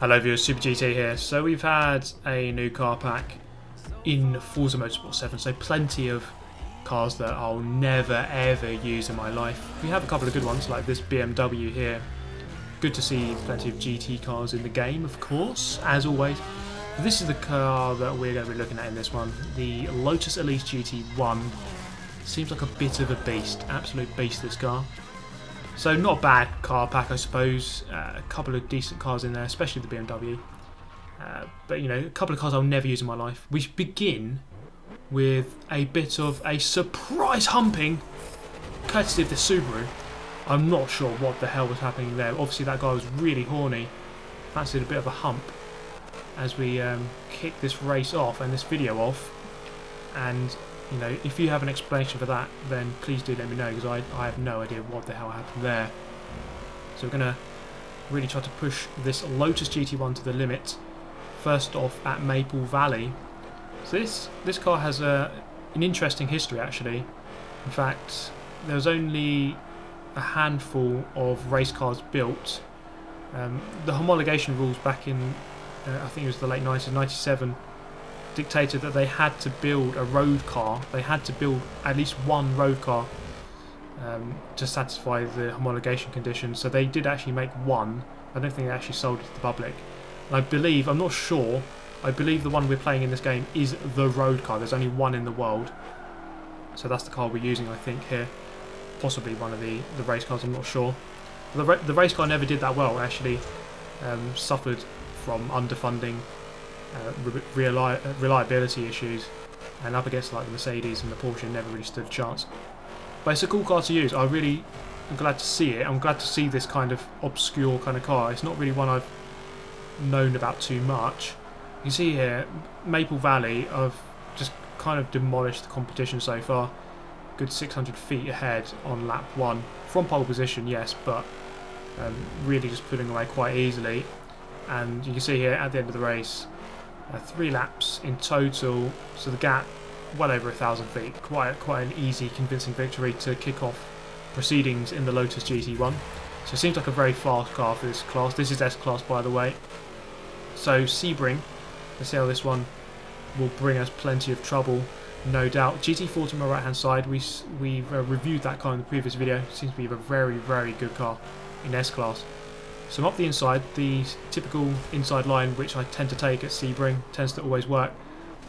Hello viewers, Super GT here. So we've had a new car pack in Forza Motorsport 7, so plenty of cars that I'll never ever use in my life. We have a couple of good ones like this BMW here. Good to see plenty of GT cars in the game, of course, as always. This is the car that we're going to be looking at in this one, the Lotus GT1. Seems like a bit of a beast, absolute beast this car. So not a bad car pack, I suppose. A couple of decent cars in there, especially the BMW. But you know, a couple of cars I'll never use in my life. We begin with a bit of a surprise humping, courtesy of the Subaru. I'm not sure what the hell was happening there. Obviously that guy was really horny. Fancied a bit of a hump as we kick this race off and this video off. And you know, if you have an explanation for that, then please do let me know, because I have no idea what the hell happened there. So we're going to really try to push this Lotus GT1 to the limit. First off at Maple Valley. So this car has an interesting history actually. In fact, there was only a handful of race cars built. The homologation rules back in, I think it was the late 90s, 97, dictated that they had to build a road car. They had to build at least one road car to satisfy the homologation conditions. So they did actually make one. I don't think they actually sold it to the public. And I believe, I'm not sure, I believe the one we're playing in this game is the road car. There's only one in the world. So that's the car we're using, I think, here. Possibly one of the race cars, I'm not sure. The race car never did that well, actually. Suffered from underfunding, reliability issues, and up against like the Mercedes and the Porsche never really stood a chance. But it's a cool car to use. I really am glad to see it. I'm glad to see this kind of obscure kind of car. It's not really one I've known about too much. You see here, Maple Valley, I've just kind of demolished the competition so far. Good 600 feet ahead on lap 1. From pole position, yes, but really just pulling away quite easily. And you can see here at the end of the race, 3 laps in total, so the gap well over 1,000 feet. Quite an easy, convincing victory to kick off proceedings in the Lotus GT1. So it seems like a very fast car for this class. This is S-Class, by the way. So Sebring, let's see how this one will bring us plenty of trouble, no doubt. GT4 to my right hand side, we've reviewed that car in the previous video. It seems to be a very, very good car in S-Class. So I'm up the inside, the typical inside line which I tend to take at Sebring, tends to always work.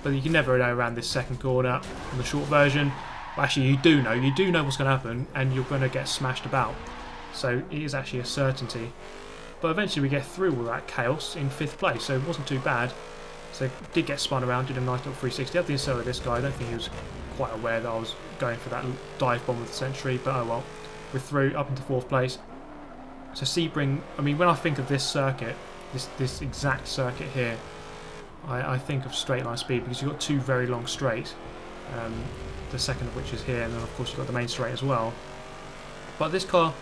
But you can never know around this second corner on the short version. Well, actually you do know what's going to happen, and you're going to get smashed about. So it is actually a certainty. But eventually we get through all that chaos in 5th place, so it wasn't too bad. So did get spun around, did a nice little 360. Up the inside of this guy, I don't think he was quite aware that I was going for that dive bomb of the century, but oh well. We're through, up into 4th place. So Sebring, I mean, when I think of this circuit, this exact circuit here, I think of straight line speed, because you've got 2 very long straights, the second of which is here, and then of course you've got the main straight as well. But this car,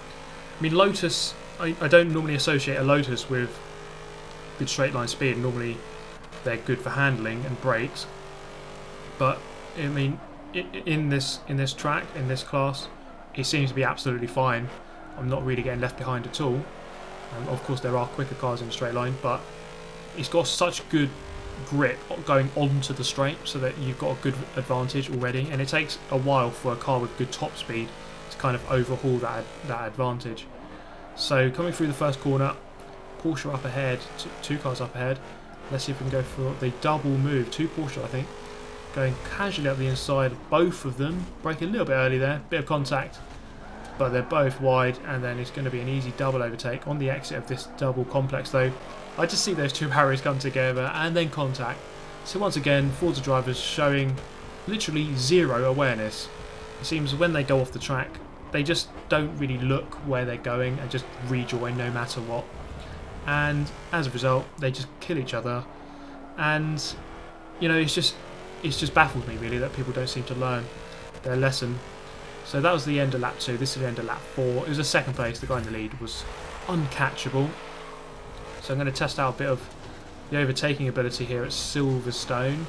I mean, Lotus, I don't normally associate a Lotus with good straight line speed. Normally they're good for handling and brakes, but I mean, in this track, in this class, it seems to be absolutely fine. I'm not really getting left behind at all. Of course there are quicker cars in the straight line, but it's got such good grip going onto the straight so that you've got a good advantage already, and it takes a while for a car with good top speed to kind of overhaul that advantage. So coming through the first corner, Porsche up ahead, 2 cars up ahead. Let's see if we can go for the double move. 2 Porsche, I think, going casually up the inside of both of them. Braking a little bit early there, bit of contact, but they're both wide, and then it's going to be an easy double overtake on the exit of this double complex though. I just see those 2 barriers come together and then contact. So once again, Forza drivers showing literally zero awareness. It seems when they go off the track, they just don't really look where they're going and just rejoin no matter what. And as a result, they just kill each other. And you know, it's just baffled me really that people don't seem to learn their lesson. So that was the end of lap 2, this is the end of lap 4. It was a 2nd place, the guy in the lead was uncatchable. So I'm going to test out a bit of the overtaking ability here at Silverstone.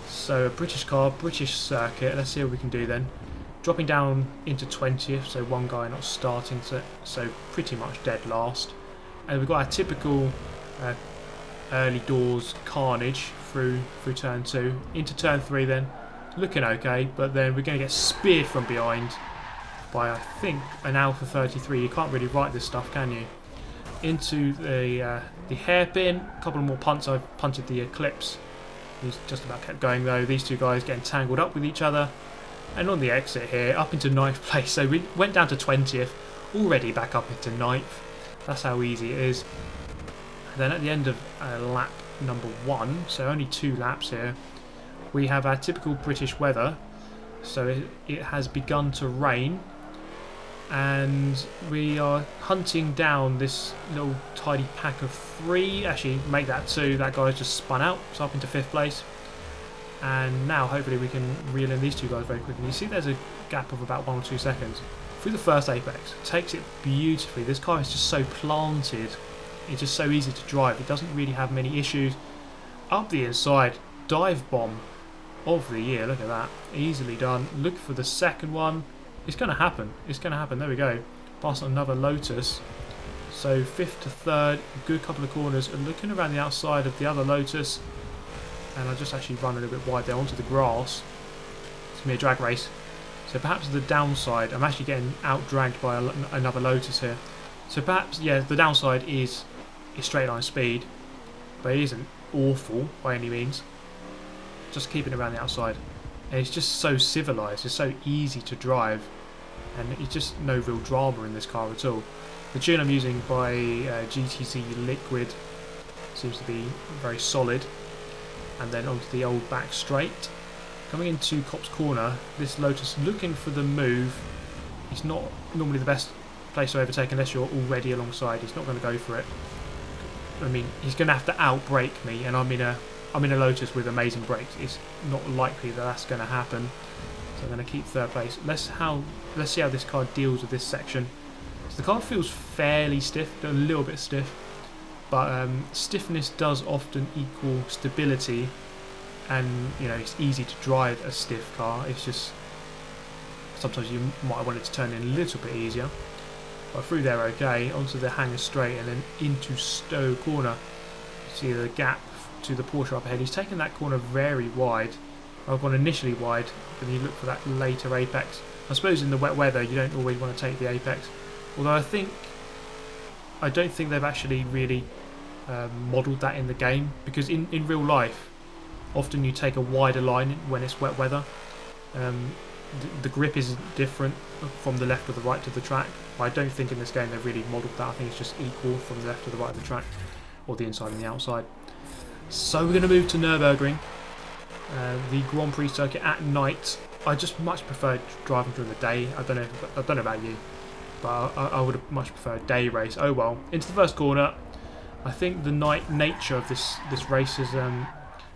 So a British car, British circuit, let's see what we can do then. Dropping down into 20th, so one guy not starting, so pretty much dead last. And we've got our typical early doors carnage through turn 2 into turn 3. Then looking okay, but then we're going to get speared from behind by, I think, an Alpha 33. You can't really write this stuff, can you? Into the hairpin. A couple more punts. I've punted the Eclipse. He's just about kept going though. These two guys getting tangled up with each other. And on the exit here, up into 9th place. So we went down to 20th, already back up into 9th. That's how easy it is. And then at the end of lap number 1, so only 2 laps here, we have our typical British weather. So it has begun to rain. And we are hunting down this little tidy pack of 3. Actually, make that 2. That guy's just spun out, so up into 5th place. And now hopefully we can reel in these 2 guys very quickly. You see there's a gap of about 1 or 2 seconds. Through the first apex, takes it beautifully. This car is just so planted. It's just so easy to drive. It doesn't really have many issues. Up the inside, dive bomb of the year. Look at that. Easily done. Look for the second one. It's going to happen. It's going to happen. There we go. Past another Lotus. So 5th to 3rd. A good couple of corners. And looking around the outside of the other Lotus. And I just actually run a little bit wide there onto the grass. It's going to be a drag race. So perhaps the downside, I'm actually getting out-dragged by another Lotus here. So perhaps, yeah, the downside is straight line speed. But it isn't awful by any means. Just keeping it around the outside. And it's just so civilised. It's so easy to drive. And it's just no real drama in this car at all. The tune I'm using by GTz Liquid seems to be very solid. And then onto the old back straight. Coming into Copse Corner, this Lotus looking for the move. It's not normally the best place to overtake unless you're already alongside. He's not going to go for it. I mean, he's going to have to outbrake me, and I'm in a Lotus with amazing brakes. It's not likely that that's going to happen. So I'm going to keep 3rd place. Let's see how this car deals with this section. So the car feels fairly stiff, a little bit stiff. But stiffness does often equal stability, and you know it's easy to drive a stiff car. It's just sometimes you might want it to turn in a little bit easier. But through there, okay, onto the hanger straight, and then into Stowe Corner. See the gap to the Porsche up ahead. He's taken that corner very wide. I've gone initially wide, but then you look for that later apex. I suppose in the wet weather you don't always want to take the apex. Although I don't think they've actually really modelled that in the game, because in real life often you take a wider line when it's wet weather. The grip is different from the left or the right to the track, but I don't think in this game they've really modelled that. I think it's just equal from the left to the right of the track, or the inside and the outside. So we're going to move to Nurburgring, the Grand Prix circuit at night. I just much prefer driving during the day. I don't know about you, but I would have much preferred a day race. Oh well. Into the first corner. I think the night nature of this race has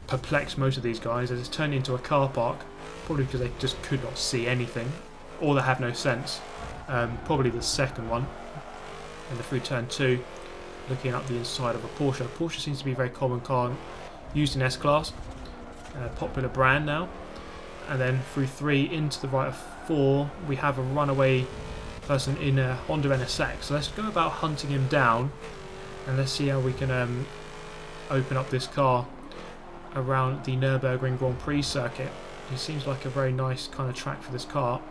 perplexed most of these guys, as it's turned into a car park, probably because they just could not see anything, or they have no sense. Probably the second one. And through turn 2, looking up the inside of a Porsche. Porsche seems to be a very common car used in S-Class, popular brand now. And then through 3 into the right of 4, we have a runaway person in a Honda NSX. So let's go about hunting him down, and let's see how we can open up this car around the Nürburgring Grand Prix circuit. It seems like a very nice kind of track for this car.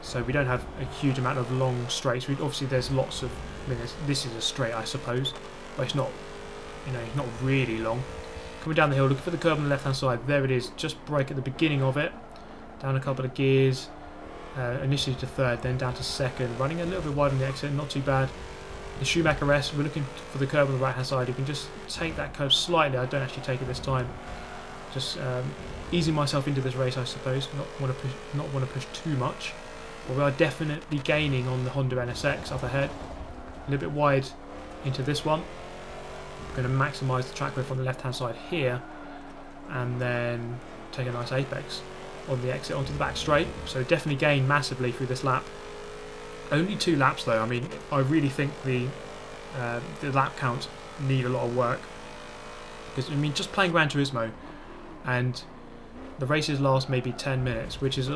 So we don't have a huge amount of long straights. Obviously there's lots of, I mean this is a straight I suppose, but it's not, you know, not really long. Coming down the hill, looking for the curb on the left hand side. There it is, just brake at the beginning of it. Down a couple of gears, initially to 3rd, then down to 2nd. Running a little bit wide on the exit, not too bad. The Schumacher S, we're looking for the curb on the right hand side. You can just take that curve slightly. I don't actually take it this time. Just easing myself into this race, I suppose. Not want to push too much. But we are definitely gaining on the Honda NSX up ahead. A little bit wide into this one. We're going to maximise the track width on the left hand side here, and then take a nice apex on the exit onto the back straight. So definitely gain massively through this lap. Only 2 laps though. I mean, I really think the lap counts need a lot of work, because I mean, just playing Gran Turismo, and the races last maybe 10 minutes, which is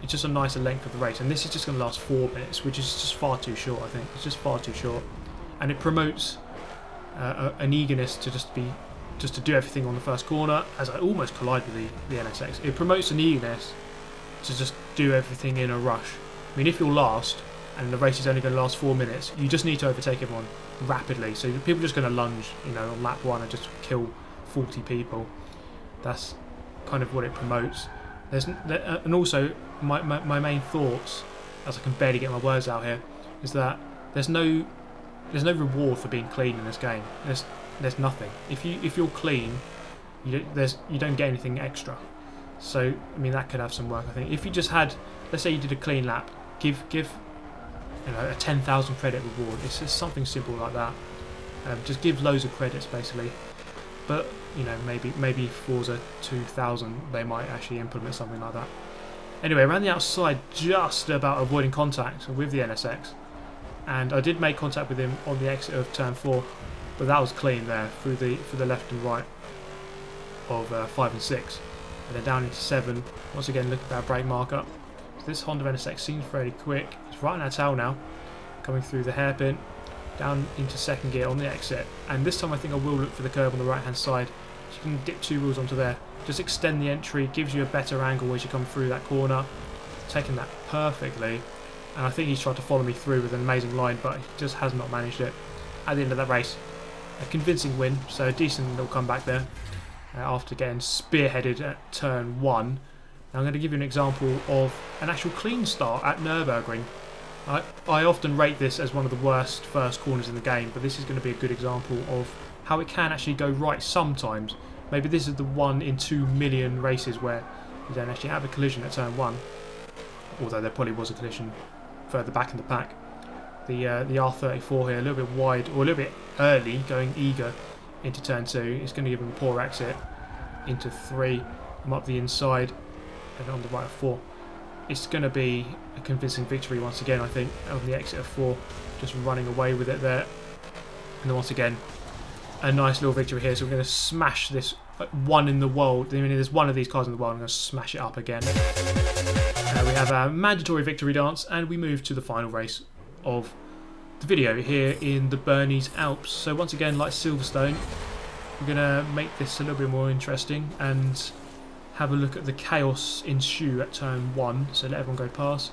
it's just a nicer length of the race, and this is just going to last 4 minutes, which is just far too short. I think it's just far too short, and it promotes an eagerness to just to do everything on the first corner, as I almost collide with the NSX. It promotes an eagerness to just do everything in a rush. I mean, if you're last and the race is only going to last 4 minutes, you just need to overtake everyone rapidly. So people are just going to lunge, you know, on lap 1 and just kill 40 people. That's kind of what it promotes. And also my main thoughts, as I can barely get my words out here, is that there's no reward for being clean in this game. There's nothing. If you're clean, you don't get anything extra. So I mean, that could have some work. I think if you just had, let's say you did a clean lap, give you know, a 10,000 credit reward. It's just something simple like that. Just give loads of credits basically. But you know, maybe Forza 2000 they might actually implement something like that. Anyway, around the outside, just about avoiding contact with the NSX, and I did make contact with him on the exit of turn 4, but that was clean there through the left and right of 5 and 6, and then down into 7. Once again, look at that brake marker. So this Honda NSX seems fairly quick. It's right in our tail now, coming through the hairpin, down into second gear on the exit, and this time I think I will look for the curb on the right hand side. So you can dip 2 wheels onto there, just extend the entry, gives you a better angle as you come through that corner. Taking that perfectly, and I think he's tried to follow me through with an amazing line, but he just has not managed it. At the end of that race, a convincing win, so a decent little comeback there after getting spearheaded at turn 1. Now I'm going to give you an example of an actual clean start at Nurburgring. I often rate this as one of the worst first corners in the game, but this is going to be a good example of how it can actually go right sometimes. Maybe this is the 1 in 2 million races where you don't actually have a collision at turn 1, although there probably was a collision further back in the pack. The R34 here, a little bit wide, or a little bit early, going eager into turn 2. It's going to give him a poor exit into 3. I'm up the inside and on the right of 4. It's going to be a convincing victory once again, I think, on the exit of 4, just running away with it there. And then once again, a nice little victory here. So we're going to smash this one in the world. I mean, there's one of these cars in the world. I'm going to smash it up again. We have our mandatory victory dance, and we move to the final race of the video here in the Bernese Alps. So once again, like Silverstone, we're going to make this a little bit more interesting and have a look at the chaos ensue at turn 1. So let everyone go past,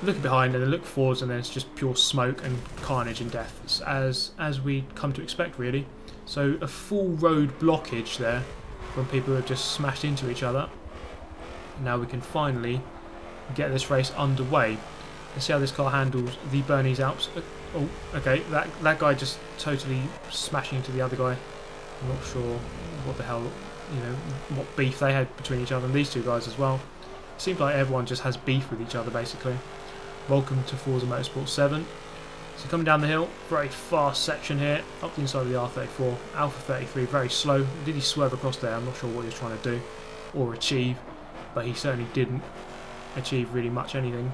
look behind, and then look forwards, and then it's just pure smoke and carnage and death, as we come to expect, really. So a full road blockage there when people have just smashed into each other. Now we can finally get this race underway. Let's see how this car handles the Bernese Alps. Oh, okay, that guy just totally smashing into the other guy. I'm not sure what the hell, you know, what beef they had between each other, and these two guys as well. It seems like everyone just has beef with each other, basically. Welcome to Forza Motorsport 7. So coming down the hill, very fast section here, up the inside of the R34. Alpha 33, very slow. Did he swerve across there? I'm not sure what he was trying to do or achieve, but he certainly didn't achieve really much anything.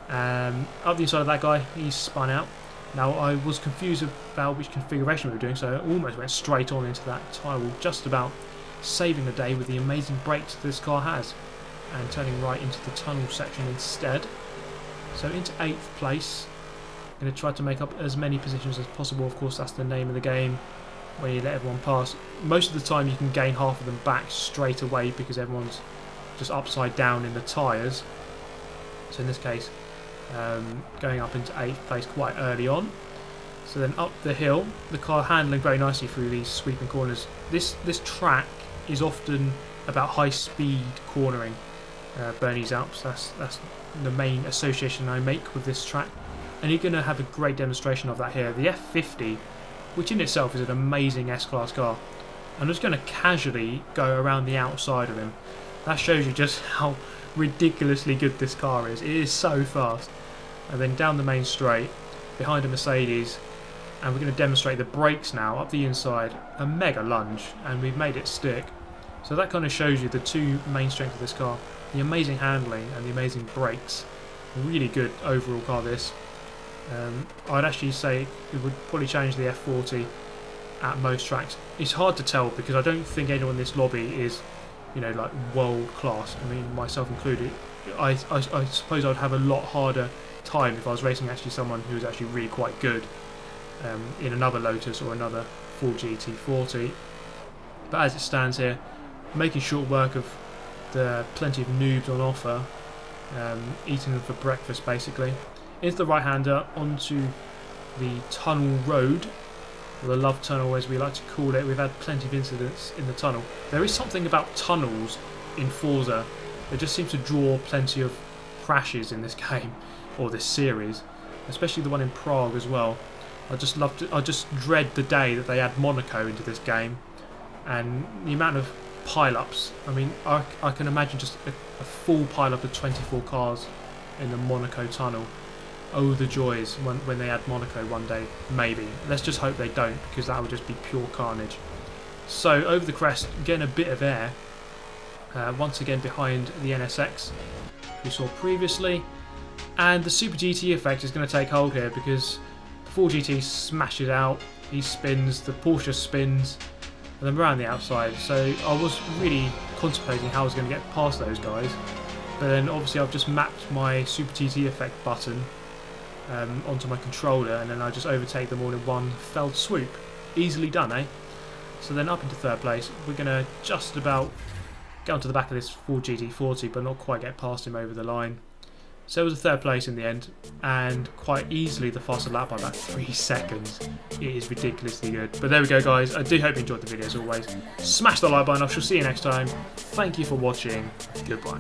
Up the inside of that guy, he's spun out. Now I was confused about which configuration we were doing, so I almost went straight on into that tyre wall, just about saving the day with the amazing brakes this car has, and turning right into the tunnel section instead. So into 8th place. Going to try to make up as many positions as possible. Of course, that's the name of the game when you let everyone pass. Most of the time you can gain half of them back straight away because everyone's just upside down in the tyres. So in this case, going up into 8th place quite early on. So then up the hill, the car handling very nicely through these sweeping corners. This track is often about high speed cornering. Bernese Alps, that's the main association I make with this track, and you're going to have a great demonstration of that here. The F50, which in itself is an amazing S-Class car. I'm just going to casually go around the outside of him. That shows you just how ridiculously good this car is. It is so fast. And then down the main straight, behind a Mercedes, and we're going to demonstrate the brakes now, up the inside, a mega lunge, and we've made it stick. So that kind of shows you the two main strengths of this car. The amazing handling and the amazing brakes. Really good overall car this. I'd actually say it would probably change the F40 at most tracks. It's hard to tell because I don't think anyone in this lobby is, you know, like world class. I mean, myself included. I suppose I'd have a lot harder time if I was racing actually someone who was actually really quite good. in another Lotus or another Ford GT40. But as it stands here, making short work of the plenty of noobs on offer, eating them for breakfast basically. Into the right-hander, onto the tunnel road, or the love tunnel as we like to call it. We've had plenty of incidents in the tunnel. There is something about tunnels in Forza that just seems to draw plenty of crashes in this game, or this series, especially the one in Prague as well. I just dread the day that they add Monaco into this game, and the amount of pile-ups. I mean, I can imagine just a full pile-up of 24 cars in the Monaco tunnel. Oh, the joys when they add Monaco one day, maybe. Let's just hope they don't, because that would just be pure carnage. So, over the crest, getting a bit of air, once again behind the NSX we saw previously, and the Super GT effect is going to take hold here, because the 4GT smashes out, he spins, the Porsche spins, and then around the outside. So I was really contemplating how I was going to get past those guys, but then obviously I've just mapped my Super GT effect button onto my controller, and then I just overtake them all in one fell swoop. Easily done, eh? So then up into third place, we're going to just about get onto the back of this Ford GT40, but not quite get past him over the line. So it was a third place in the end, and quite easily the faster lap by about 3 seconds. It is ridiculously good. But there we go, guys. I do hope you enjoyed the video as always. Smash the like button. I shall see you next time. Thank you for watching. Goodbye.